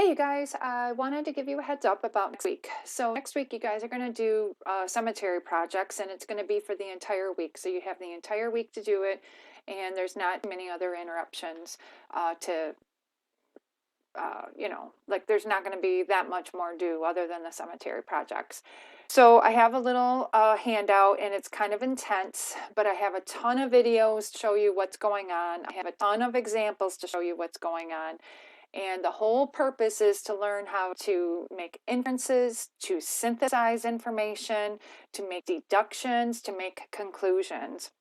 Hey, you guys, I wanted to give you a heads up about next week. So, next week, you guys are going to do cemetery projects, and it's going to be for the entire week. So, you have the entire week to do it, and there's not many other interruptions like there's not going to be that much more due other than the cemetery projects. So, I have a little handout, and it's kind of intense, but I have a ton of videos to show you what's going on. I have a ton of examples to show you what's going on. And the whole purpose is to learn how to make inferences, to synthesize information, to make deductions, to make conclusions.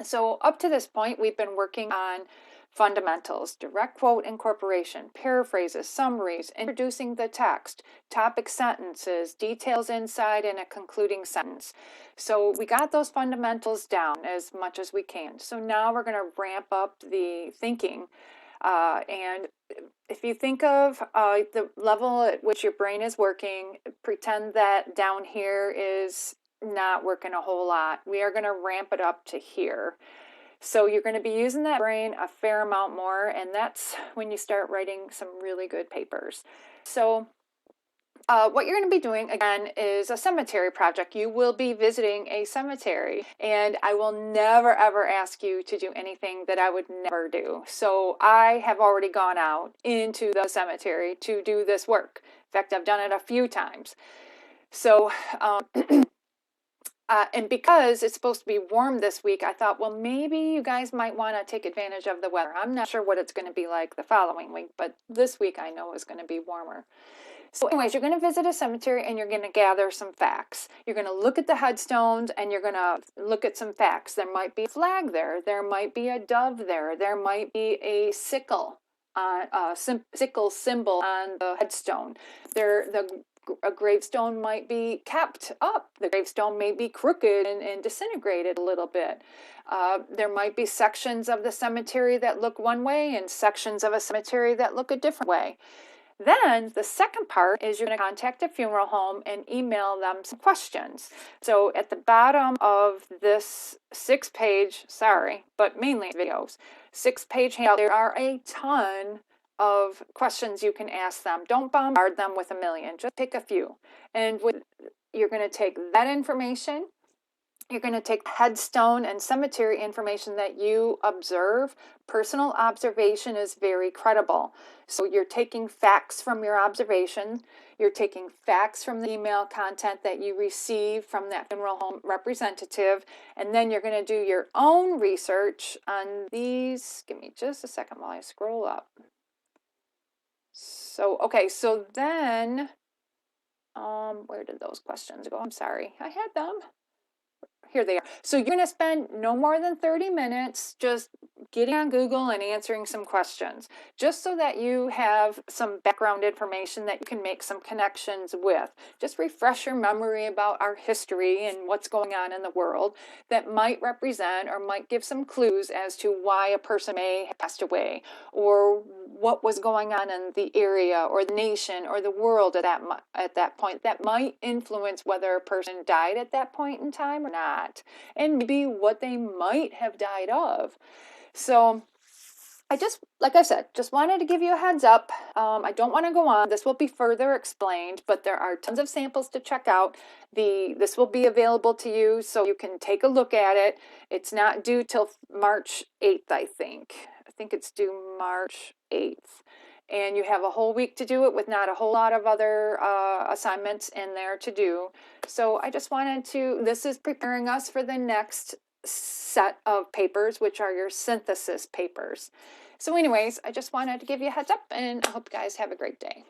So up to this point, we've been working on fundamentals, direct quote incorporation, paraphrases, summaries, introducing the text, topic sentences, details inside, and a concluding sentence. So we got those fundamentals down as much as we can. So now we're going to ramp up the thinking. And if you think of the level at which your brain is working, pretend that down here is not working a whole lot. We are going to ramp it up to here. So you're going to be using that brain a fair amount more, and that's when you start writing some really good papers. So what you're going to be doing again is a cemetery project. You will be visiting a cemetery, and I will never ever ask you to do anything that I would never do. So I have already gone out into the cemetery to do this work. In fact, I've done it a few times. So and because it's supposed to be warm this week, I thought, well, maybe you guys might want to take advantage of the weather. I'm not sure what it's going to be like the following week, but this week I know is going to be warmer. So anyways, you're going to visit a cemetery and you're going to gather some facts. You're going to look at the headstones and you're going to look at some facts. There might be a flag there. There might be a dove there. There might be a sickle, sickle symbol on the headstone. A gravestone might be capped up. The gravestone may be crooked and disintegrated a little bit. There might be sections of the cemetery that look one way and sections of a cemetery that look a different way. Then the second part is you're going to contact a funeral home and email them some questions. So at the bottom of this 6-page, sorry, but mainly videos, 6-page handout, there are a ton of questions you can ask them. Don't bombard them with a million, just pick a few. And you're going to take that information. You're going to take headstone and cemetery information that you observe. Personal observation is very credible. So you're taking facts from your observation. You're taking facts from the email content that you receive from that funeral home representative. And then you're going to do your own research on these. Give me just a second while I scroll up. So, okay, so then, where did those questions go? I'm sorry, I had them. Here they are. So you're going to spend no more than 30 minutes just getting on Google and answering some questions, just so that you have some background information that you can make some connections with. Just refresh your memory about our history and what's going on in the world that might represent or might give some clues as to why a person may have passed away, or what was going on in the area or the nation or the world at that point that might influence whether a person died at that point in time or not, and maybe what they might have died of. So like I said, just wanted to give you a heads up. I don't want to go on. This will be further explained, but there are tons of samples to check out. This will be available to you, so you can take a look at it. It's not due till March 8th, I think. I think it's due March 8th. And you have a whole week to do it with not a whole lot of other assignments in there to do. So I just wanted to, this is preparing us for the next set of papers, which are your synthesis papers. So anyways, I just wanted to give you a heads up, and I hope you guys have a great day.